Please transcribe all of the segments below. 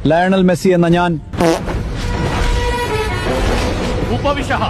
Lionel Messi എന്ന ഞാൻ ഉപവിശഃ.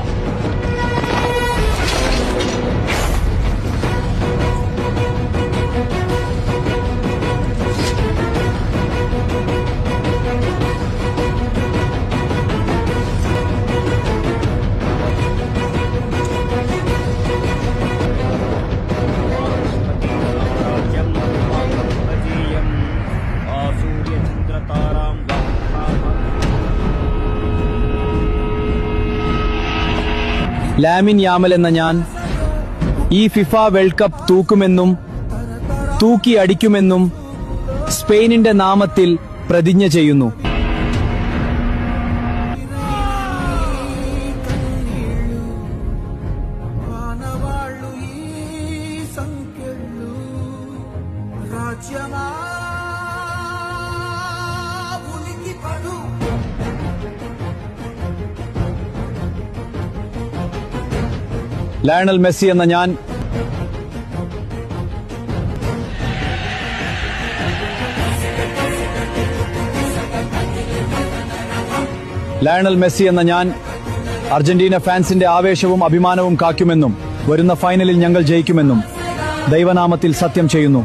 Lamin YAML എന്ന ഞാൻ ഈ ഫിഫ വേൾഡ് കപ്പ് തൂക്കുമെന്നും തൂക്കി അടിക്കുമെന്നും സ്പെയിനിന്റെ നാമത്തിൽ പ്രതിജ്ഞ ചെയ്യുന്നു. ലയണൽ മെസ്സി എന്ന ഞാൻ ലയണൽ മെസ്സി എന്ന ഞാൻ അർജന്റീന ഫാൻസിന്റെ ആവേശവും അഭിമാനവും കാക്കുമെന്നും വരുന്ന ഫൈനലിൽ ഞങ്ങൾ ജയിക്കുമെന്നും ദൈവനാമത്തിൽ സത്യം ചെയ്യുന്നു.